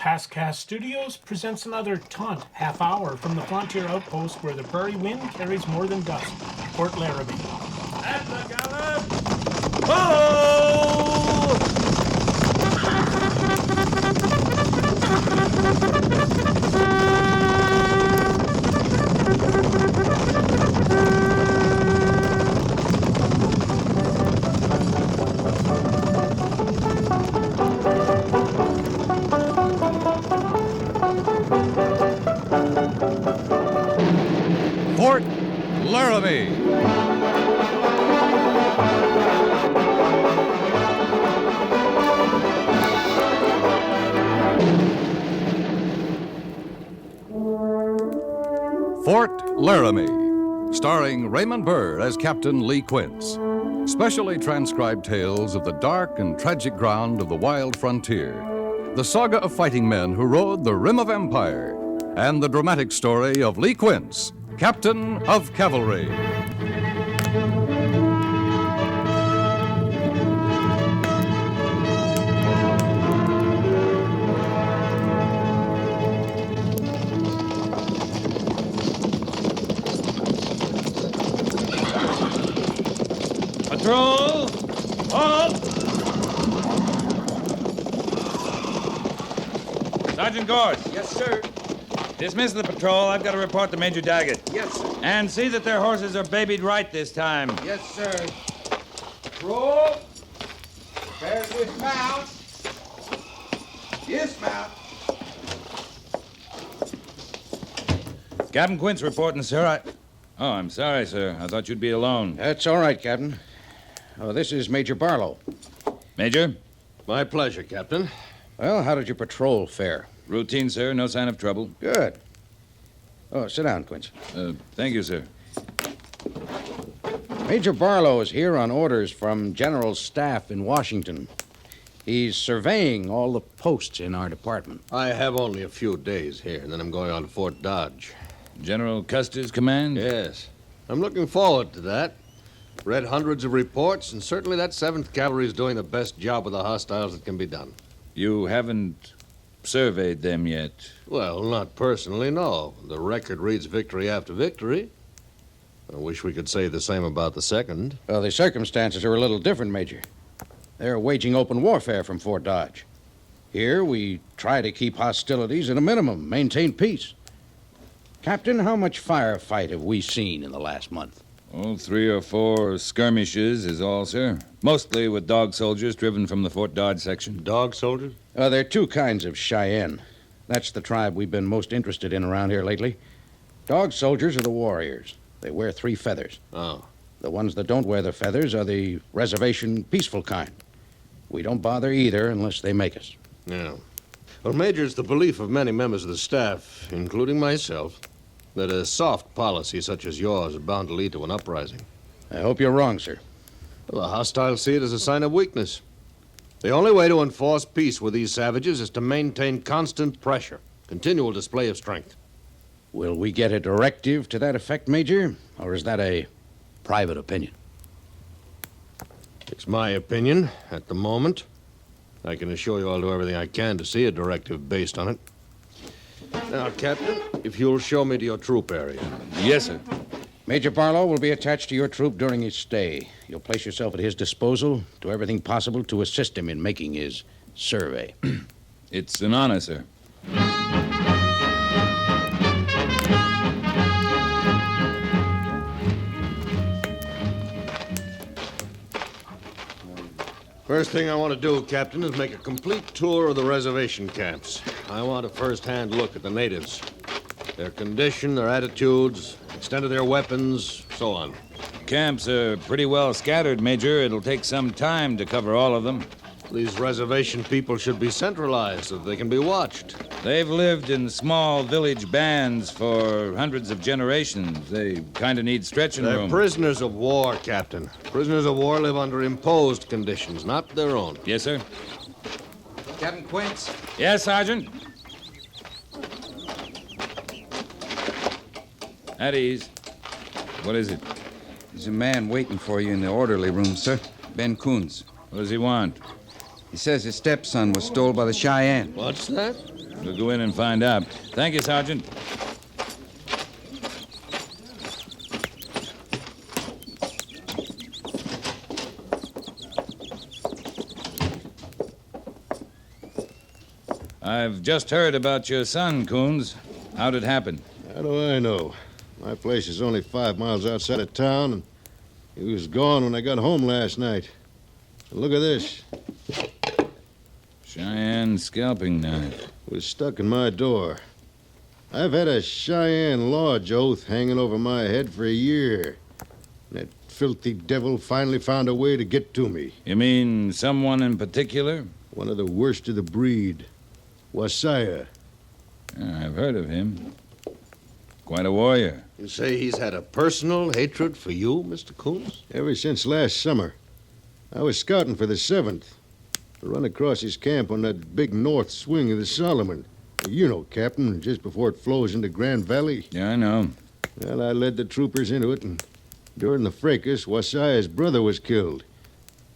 PastCast Studios presents another taunt half-hour from the frontier outpost where the prairie wind carries more than dust, Fort Laramie. At the gallop! Oh! Fort Laramie. Fort Laramie, starring Raymond Burr as Captain Lee Quince. Specially transcribed tales of the dark and tragic ground of the wild frontier. The saga of fighting men who rode the rim of empire. And the dramatic story of Lee Quince, Captain of Cavalry. Patrol! Halt! Sergeant Gord. Yes, sir. Dismiss the patrol. I've got to report to Major Daggett. Yes, sir. And see that their horses are babied right this time. Yes, sir. Roll. Prepare to dismount. Dismount. Captain Quince reporting, sir. I'm sorry, sir. I thought you'd be alone. That's all right, Captain. Oh, this is Major Barlow. Major? My pleasure, Captain. Well, how did your patrol fare? Routine, sir. No sign of trouble. Good. Oh, sit down, Quince. Thank you, sir. Major Barlow is here on orders from General Staff in Washington. He's surveying all the posts in our department. I have only a few days here, and then I'm going on to Fort Dodge. General Custer's command? Yes. I'm looking forward to that. Read hundreds of reports, and certainly that 7th Cavalry is doing the best job with the hostiles that can be done. You haven't surveyed them yet? Well, not personally, no. The record reads victory after victory. I wish we could say the same about the 2nd. Well, the circumstances are a little different, Major. They're waging open warfare from Fort Dodge. Here, we try to keep hostilities at a minimum, maintain peace. Captain, how much firefight have we seen in the last month? Oh, 3 or 4 skirmishes is all, sir. Mostly with dog soldiers driven from the Fort Dodge section. Dog soldiers? There are 2 kinds of Cheyenne. That's the tribe we've been most interested in around here lately. Dog soldiers are the warriors. They wear 3 feathers. Oh. The ones that don't wear the feathers are the reservation peaceful kind. We don't bother either unless they make us. Yeah. Well, Major, it's the belief of many members of the staff, including myself, that a soft policy such as yours is bound to lead to an uprising. I hope you're wrong, sir. Well, the hostiles see it as a sign of weakness. The only way to enforce peace with these savages is to maintain constant pressure, continual display of strength. Will we get a directive to that effect, Major? Or is that a private opinion? It's my opinion at the moment. I can assure you I'll do everything I can to see a directive based on it. Now, Captain, if you'll show me to your troop area. Yes, sir. Major Barlow will be attached to your troop during his stay. You'll place yourself at his disposal, do everything possible to assist him in making his survey. It's an honor, sir. First thing I want to do, Captain, is make a complete tour of the reservation camps. I want a first-hand look at the natives. Their condition, their attitudes, extent of their weapons, so on. Camps are pretty well scattered, Major. It'll take some time to cover all of them. These reservation people should be centralized so that they can be watched. They've lived in small village bands for hundreds of generations. They kind of need stretching They're room. prisoners of war, Captain. Prisoners of war live under imposed conditions, not their own. Yes, sir. Captain Quince. Yes, Sergeant. At ease. What is it? There's a man waiting for you in the orderly room, sir. Ben Coons. What does he want? He says his stepson was stole by the Cheyenne. What's that? We'll go in and find out. Thank you, Sergeant. I've just heard about your son, Coons. How'd it happen? How do I know? My place is only 5 miles outside of town, and he was gone when I got home last night. And look at this. Cheyenne scalping knife. It was stuck in my door. I've had a Cheyenne lodge oath hanging over my head for a year. That filthy devil finally found a way to get to me. You mean someone in particular? One of the worst of the breed. Wasaya. Yeah, I've heard of him. Quite a warrior. You say he's had a personal hatred for you, Mr. Coons? Ever since last summer. I was scouting for the 7th. I run across his camp on that big north swing of the Solomon. You know, Captain, just before it flows into Grand Valley. Yeah, I know. Well, I led the troopers into it, and during the fracas, Wasaya's brother was killed.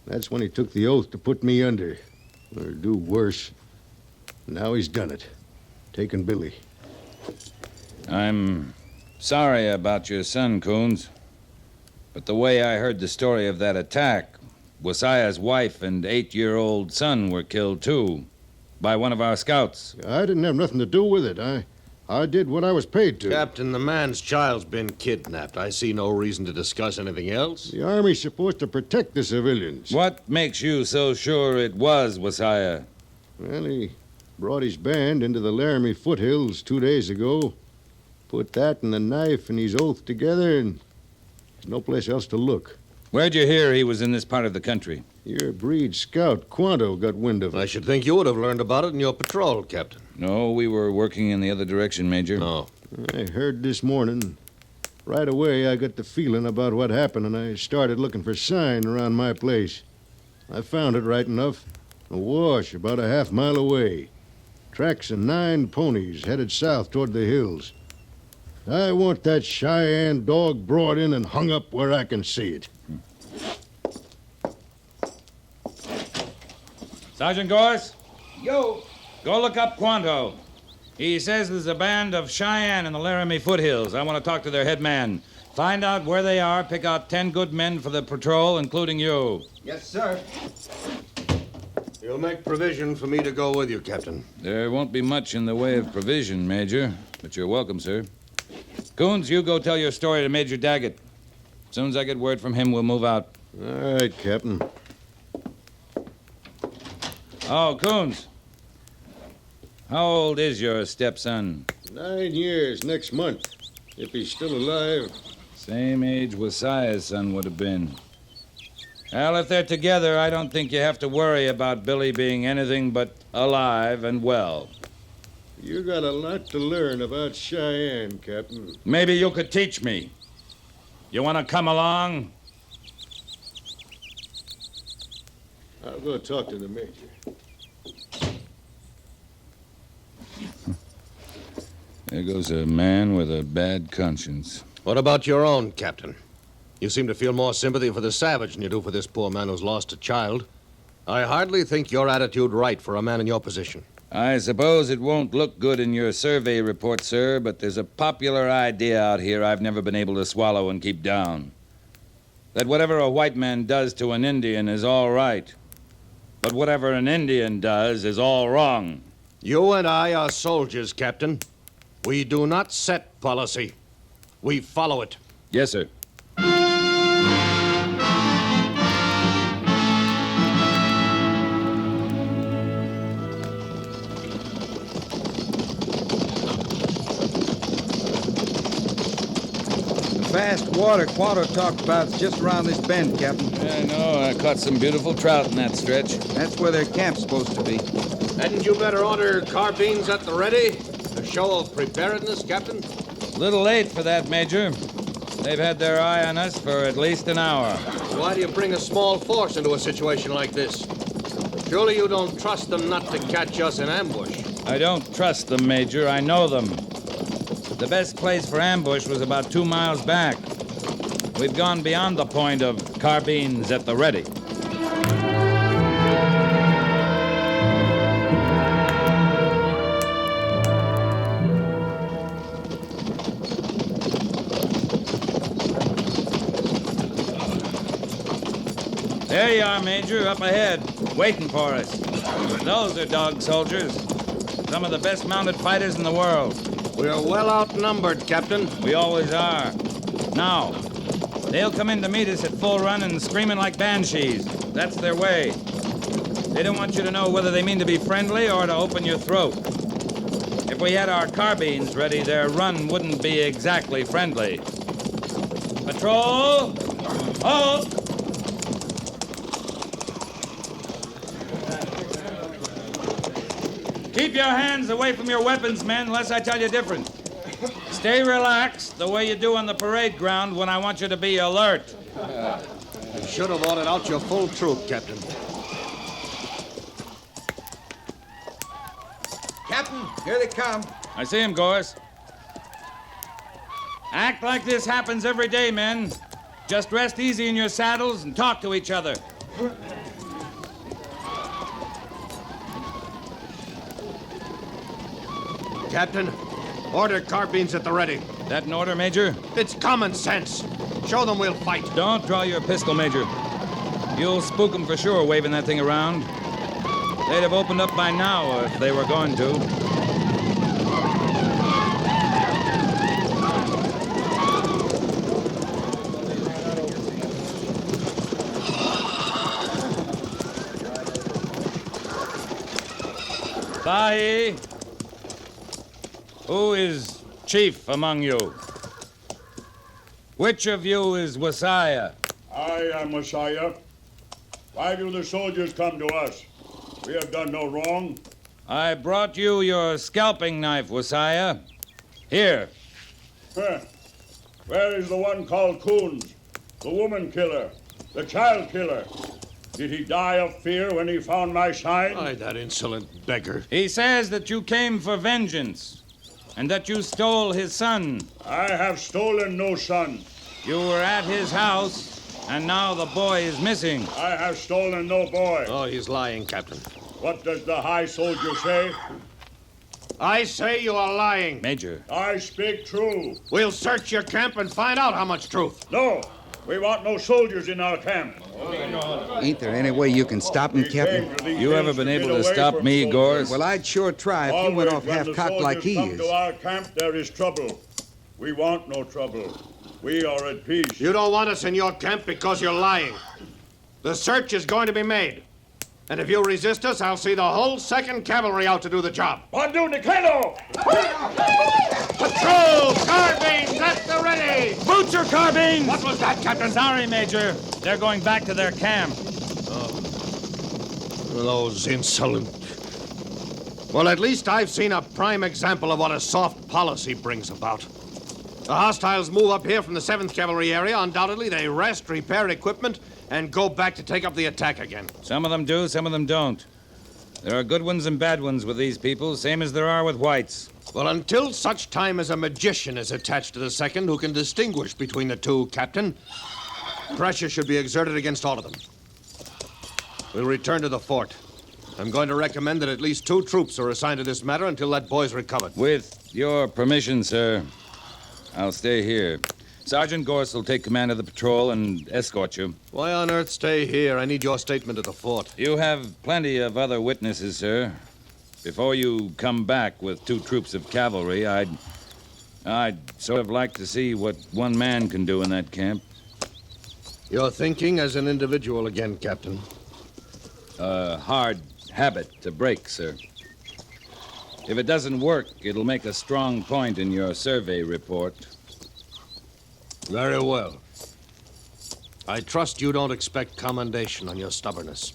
That's when he took the oath to put me under. Or do worse. Now he's done it. Taken Billy. I'm sorry about your son, Coons. But the way I heard the story of that attack, Wasaya's wife and 8-year-old son were killed, too, by one of our scouts. I didn't have nothing to do with it. I did what I was paid to. Captain, the man's child's been kidnapped. I see no reason to discuss anything else. The Army's supposed to protect the civilians. What makes you so sure it was Wasaya? Well, he brought his band into the Laramie foothills 2 days ago. Put that and the knife and his oath together, and there's no place else to look. Where'd you hear he was in this part of the country? Your breed scout, Quanto, got wind of it. I should think you would have learned about it in your patrol, Captain. No, we were working in the other direction, Major. No. I heard this morning. Right away, I got the feeling about what happened, and I started looking for sign around my place. I found it right enough. A wash about a half-mile away. Tracks of 9 ponies headed south toward the hills. I want that Cheyenne dog brought in and hung up where I can see it. Sergeant Gorse? Yo! Go look up Quanto. He says there's a band of Cheyenne in the Laramie foothills. I want to talk to their head man. Find out where they are, pick out 10 good men for the patrol, including you. Yes, sir. You'll make provision for me to go with you, Captain. There won't be much in the way of provision, Major, but you're welcome, sir. Coons, you go tell your story to Major Daggett. As soon as I get word from him, we'll move out. All right, Captain. Oh, Coons. How old is your stepson? 9 years next month, if he's still alive. Same age Wasaya's son would have been. Well, if they're together, I don't think you have to worry about Billy being anything but alive and well. You got a lot to learn about Cheyenne, Captain. Maybe you could teach me. You want to come along? I'll go talk to the major. There goes a man with a bad conscience. What about your own, Captain? You seem to feel more sympathy for the savage than you do for this poor man who's lost a child. I hardly think your attitude right for a man in your position. I suppose it won't look good in your survey report, sir, but there's a popular idea out here I've never been able to swallow and keep down. That whatever a white man does to an Indian is all right. But whatever an Indian does is all wrong. You and I are soldiers, Captain. We do not set policy. We follow it. Yes, sir. Fast water Quanto talked about is just around this bend, Captain. I know. I caught some beautiful trout in that stretch. That's where their camp's supposed to be. Hadn't you better order carbines at the ready? A show of preparedness, Captain? Little late for that, Major. They've had their eye on us for at least an hour. Why do you bring a small force into a situation like this? Surely you don't trust them not to catch us in ambush. I don't trust them, Major. I know them. The best place for ambush was about 2 miles back. We've gone beyond the point of carbines at the ready. they are, Major, up ahead, waiting for us. Those are dog soldiers. Some of the best mounted fighters in the world. We're well outnumbered, Captain. We always are. Now, they'll come in to meet us at full run and screaming like banshees. That's their way. They don't want you to know whether they mean to be friendly or to open your throat. If we had our carbines ready, their run wouldn't be exactly friendly. Patrol! Halt! Keep your hands away from your weapons, men, unless I tell you different. Stay relaxed the way you do on the parade ground when I want you to be alert. You should have ordered out your full troop, Captain. Captain, here they come. I see him, Gorse. Act like this happens every day, men. Just rest easy in your saddles and talk to each other. Captain, order carbines at the ready. That in order, Major? It's common sense. Show them we'll fight. Don't draw your pistol, Major. You'll spook them for sure, waving that thing around. They'd have opened up by now if they were going to. Sahi, who is chief among you? Which of you is Messiah? I am Messiah. Why do the soldiers come to us? We have done no wrong. I brought you your scalping knife, Messiah. Here. Huh. Where is the one called Coons? The woman killer, the child killer. Did he die of fear when he found my sign? Aye, that insolent beggar. He says that you came for vengeance and that you stole his son. I have stolen no son. You were at his house, and now the boy is missing. I have stolen no boy. Oh, he's lying, Captain. What does the high soldier say? I say you are lying. Major. I speak true. We'll search your camp and find out how much truth. No, we want no soldiers in our camp. Ain't there any way you can stop him, Captain? You ever been able to stop me, Gorse? Well, I'd sure try if you went off half-cocked like he come is. to our camp, there is trouble. We want no trouble. We are at peace. You don't want us in your camp because you're lying. The search is going to be made. And if you resist us, I'll see the whole 2nd Cavalry out to do the job. Pandu Nikeno! Patrol! Carbines at the ready! Boots your carbines! What was that, Captain? Sorry, Major. They're going back to their camp. Those insolent... Well, at least I've seen a prime example of what a soft policy brings about. The hostiles move up here from the 7th Cavalry area. Undoubtedly, they rest, repair equipment, and go back to take up the attack again. Some of them do, some of them don't. There are good ones and bad ones with these people, same as there are with whites. Well, until such time as a magician is attached to the 2nd who can distinguish between the two, Captain, pressure should be exerted against all of them. We'll return to the fort. I'm going to recommend that at least 2 troops are assigned to this matter until that boy's recovered. With your permission, sir, I'll stay here. Sergeant Gorse will take command of the patrol and escort you. Why on earth stay here? I need your statement at the fort. You have plenty of other witnesses, sir. Before you come back with 2 troops of cavalry, I'd sort of like to see what one man can do in that camp. You're thinking as an individual again, Captain. A hard habit to break, sir. If it doesn't work, it'll make a strong point in your survey report. Very well. I trust you don't expect commendation on your stubbornness.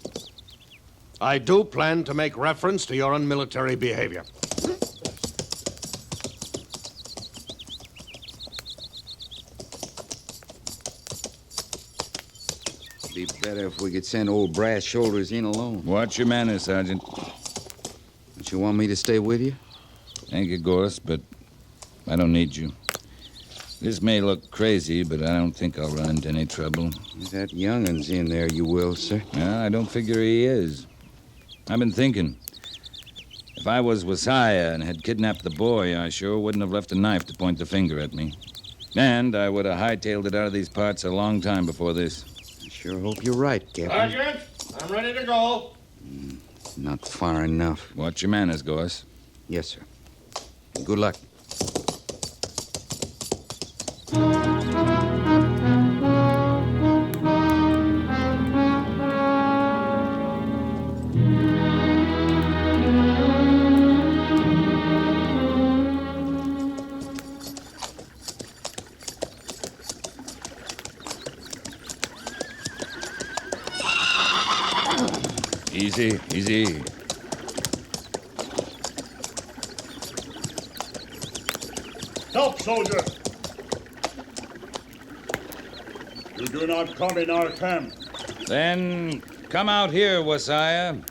I do plan to make reference to your unmilitary behavior. Be better if we could send old Brass Shoulders in alone. Watch your manners, Sergeant. Don't you want me to stay with you? Thank you, Gorse, but I don't need you. This may look crazy, but I don't think I'll run into any trouble. If that youngun's in there, you will, sir. No, I don't figure he is. I've been thinking. If I was Messiah and had kidnapped the boy, I sure wouldn't have left a knife to point the finger at me. And I would have hightailed it out of these parts a long time before this. I sure hope you're right, Captain. Sergeant, I'm ready to go. Not far enough. Watch your manners, Goss. Yes, sir. Good luck. Easy, easy. Stop, soldier! You do not come in our camp. Then come out here, Wasiah,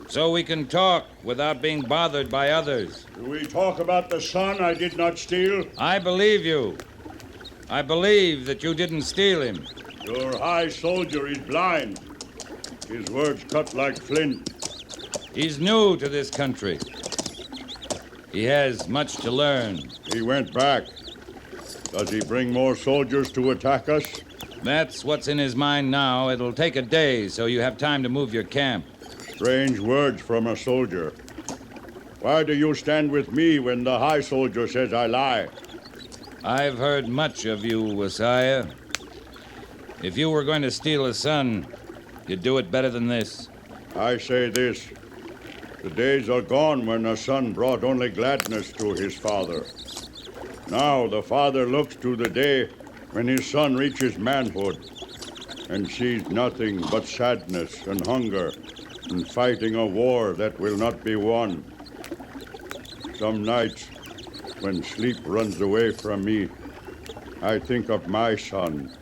so we can talk without being bothered by others. Do we talk about the son I did not steal? I believe you. I believe that you didn't steal him. Your high soldier is blind. His words cut like flint. He's new to this country. He has much to learn. He went back. Does he bring more soldiers to attack us? That's what's in his mind now. It'll take a day, so you have time to move your camp. Strange words from a soldier. Why do you stand with me when the high soldier says I lie? I've heard much of you, Wasiah. If you were going to steal a son, you'd do it better than this. I say this. The days are gone when a son brought only gladness to his father. Now the father looks to the day when his son reaches manhood and sees nothing but sadness and hunger and fighting a war that will not be won. Some nights, when sleep runs away from me, I think of my son,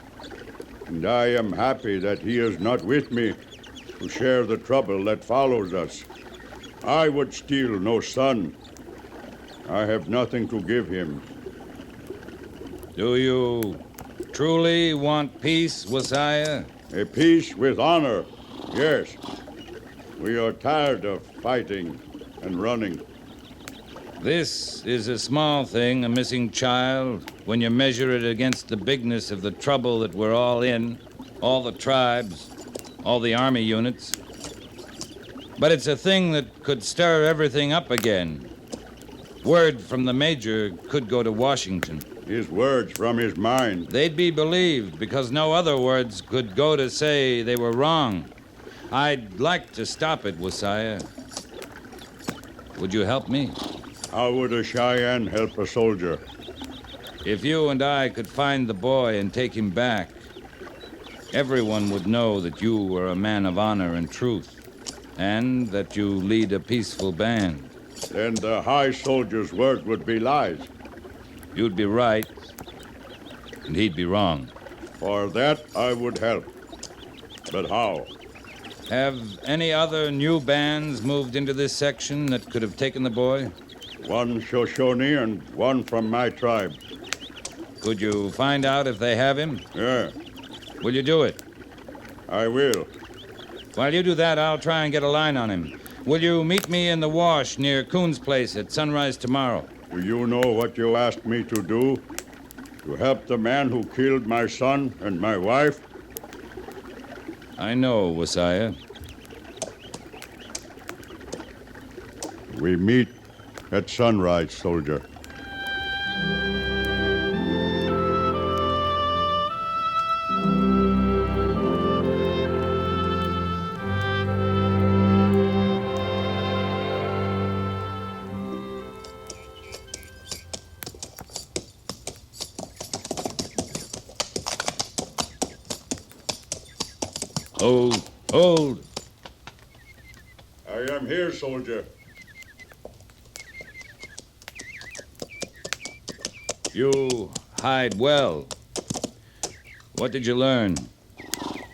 and I am happy that he is not with me to share the trouble that follows us. I would steal no son. I have nothing to give him. Do you truly want peace, Wasiah? A peace with honor, yes. We are tired of fighting and running. This is a small thing, a missing child, when you measure it against the bigness of the trouble that we're all in, all the tribes, all the army units. But it's a thing that could stir everything up again. Word from the major could go to Washington. His words from his mind. They'd be believed because no other words could go to say they were wrong. I'd like to stop it, Wasiah. Would you help me? How would a Cheyenne help a soldier? If you and I could find the boy and take him back, everyone would know that you were a man of honor and truth, and that you lead a peaceful band. Then the high soldier's word would be lies. You'd be right, and he'd be wrong. For that I would help. But how? Have any other new bands moved into this section that could have taken the boy? One Shoshone and one from my tribe. Could you find out if they have him? Yeah, Will you do it? I will. While you do that, I'll try and get a line on him. Will you meet me in the wash near Coon's place at sunrise tomorrow? Do you know what you asked me to do? To help the man who killed my son and my wife? I know, Wasiah. We meet at sunrise, soldier. Hold. I am here, soldier. You hide well. What did you learn?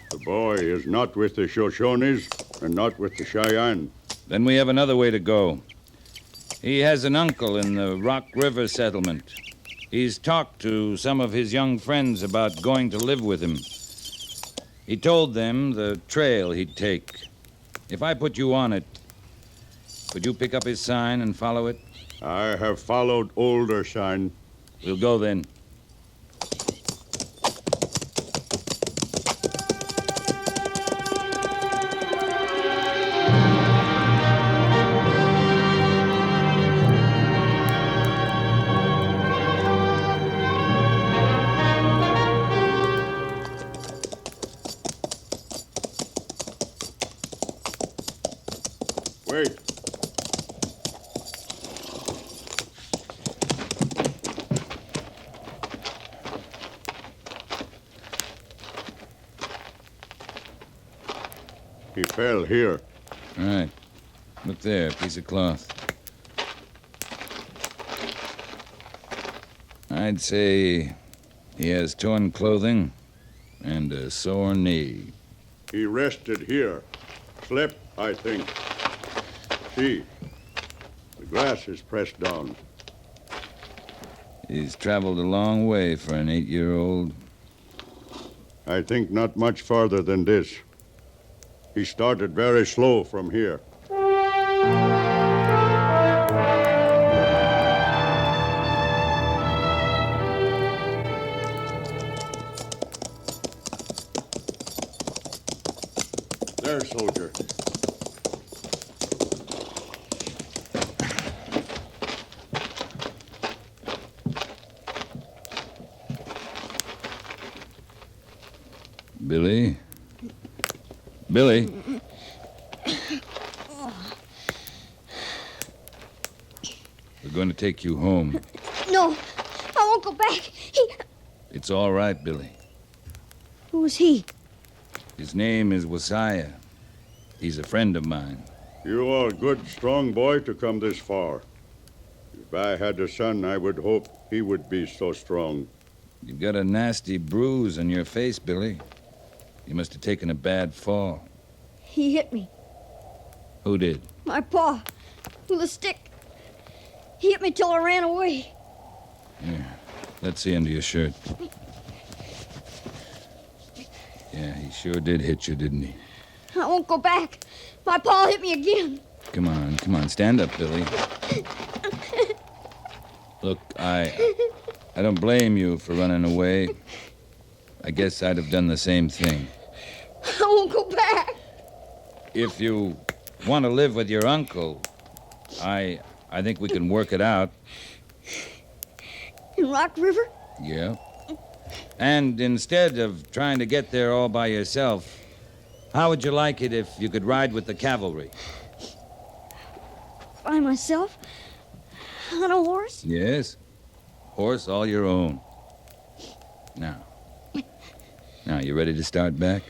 The boy is not with the Shoshones and not with the Cheyenne. Then we have another way to go. He has an uncle in the Rock River settlement. He's talked to some of his young friends about going to live with him. He told them the trail he'd take. If I put you on it, could you pick up his sign and follow it? I have followed older sign. We'll go then. He fell here. All right. Look there, piece of cloth. I'd say he has torn clothing and a sore knee. He rested here. Slept, I think. See, the grass is pressed down. He's traveled a long way for an 8-year-old. I think not much farther than this. He started very slow from here. There, soldier. Billy? Billy? We're going to take you home. No, I won't go back. It's all right, Billy. Who's he? His name is Wasiah. He's a friend of mine. You are a good, strong boy to come this far. If I had a son, I would hope he would be so strong. You've got a nasty bruise on your face, Billy. You must have taken a bad fall. He hit me. Who did? My paw. With a stick. He hit me till I ran away. Here, let's see under your shirt. Yeah, he sure did hit you, didn't he? I won't go back. My paw hit me again. Come on, stand up, Billy. Look, I don't blame you for running away. I guess I'd have done the same thing. I won't go back. If you want to live with your uncle, I think we can work it out. In Rock River? Yeah. And instead of trying to get there all by yourself, how would you like it if you could ride with the cavalry? By myself? On a horse? Yes. Horse all your own. Now, you ready to start back?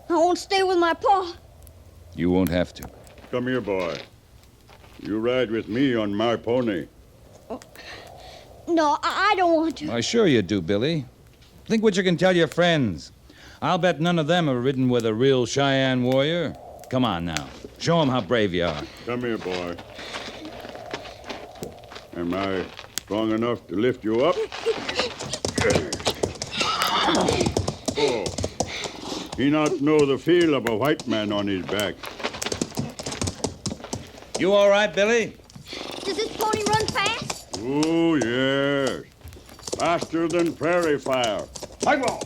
I won't stay with my paw. You won't have to. Come here, boy. You ride with me on my pony. No, I don't want to. Why, sure you do, Billy. Think what you can tell your friends. I'll bet none of them have ridden with a real Cheyenne warrior. Come on now. Show them how brave you are. Come here, boy. Am I strong enough to lift you up? Oh. He not know the feel of a white man on his back. You all right, Billy? Does this pony run fast? Oh, yes. Faster than prairie fire. I go.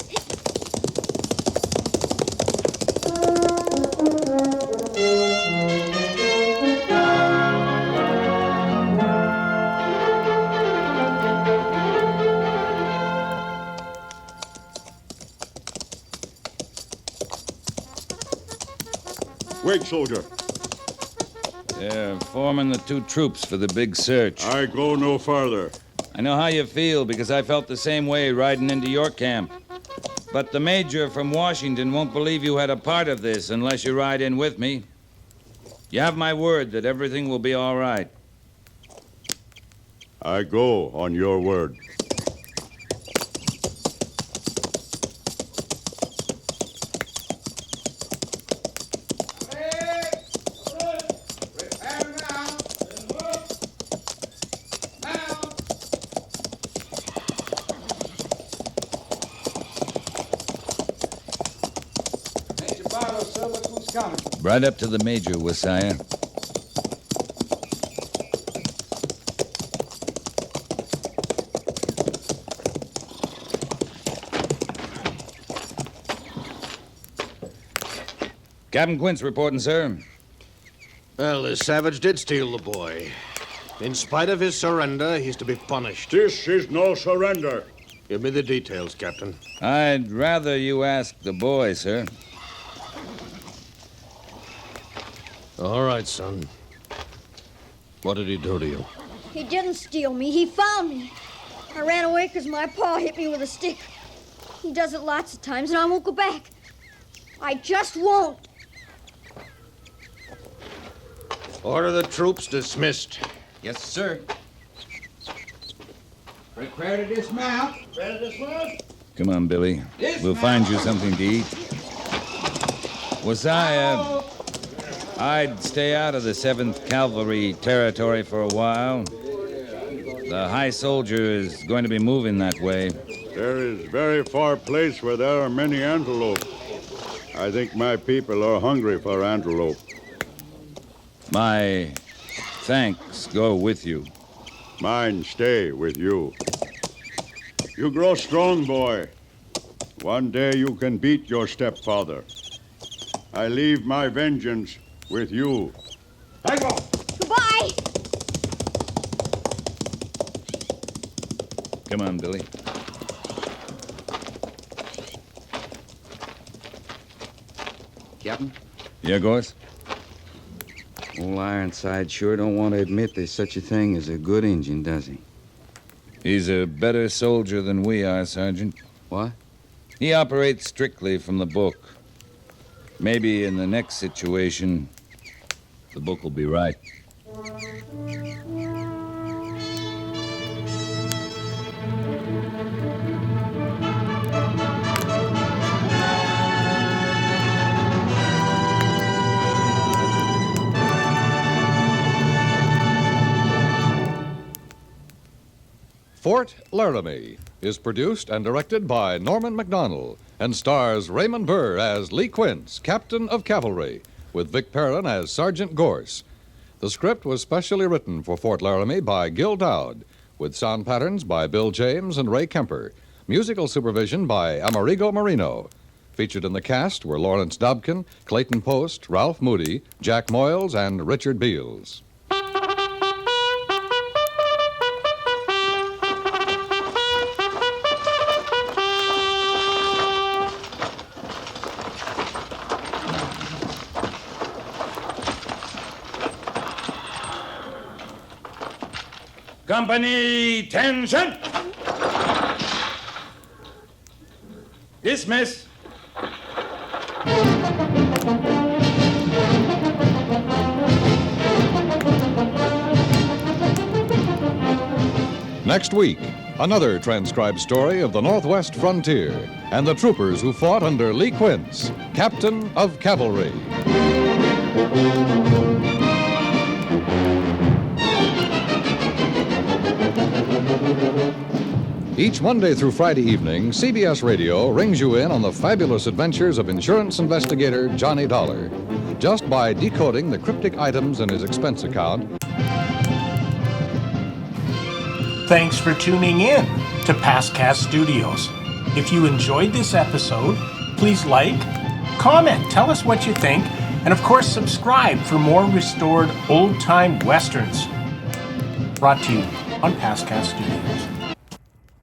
Wait, soldier. They're forming the two troops for the big search. I go no farther. I know how you feel because I felt the same way riding into your camp. But the major from Washington won't believe you had a part of this unless you ride in with me. You have my word that everything will be all right. I go on your word. Right up to the major, Wasiah. Captain Quince reporting, sir. Well, this savage did steal the boy. In spite of his surrender, he's to be punished. This is no surrender. Give me the details, Captain. I'd rather you ask the boy, sir. All right, son. What did he do to you? He didn't steal me. He found me. I ran away because my paw hit me with a stick. He does it lots of times, and I won't go back. I just won't. Order the troops dismissed. Yes, sir. Prepare to dismount. Come on, Billy. We'll find you something to eat. I'd stay out of the 7th Cavalry territory for a while. The high soldier is going to be moving that way. There is very far place where there are many antelope. I think my people are hungry for antelope. My thanks go with you. Mine stay with you. You grow strong, boy. One day you can beat your stepfather. I leave my vengeance with you. Goodbye. Come on, Billy. Captain? Yeah, Gorse? Old Ironside sure don't want to admit there's such a thing as a good Injun, does he? He's a better soldier than we are, Sergeant. What? He operates strictly from the book. Maybe in the next situation, the book will be right. Fort Laramie is produced and directed by Norman Macdonnell and stars Raymond Burr as Lee Quince, Captain of Cavalry, with Vic Perrin as Sergeant Gorse. The script was specially written for Fort Laramie by Gil Dowd, with sound patterns by Bill James and Ray Kemper, musical supervision by Amerigo Marino. Featured in the cast were Lawrence Dobkin, Clayton Post, Ralph Moody, Jack Moyles, and Richard Beals. Company, tension! Dismiss. Next week, another transcribed story of the Northwest frontier and the troopers who fought under Lee Quince, Captain of Cavalry. Each Monday through Friday evening, CBS Radio rings you in on the fabulous adventures of insurance investigator Johnny Dollar. Just by decoding the cryptic items in his expense account. Thanks for tuning in to PastCast Studios. If you enjoyed this episode, please like, comment, tell us what you think, and of course subscribe for more restored old-time westerns. Brought to you on PastCast Studios.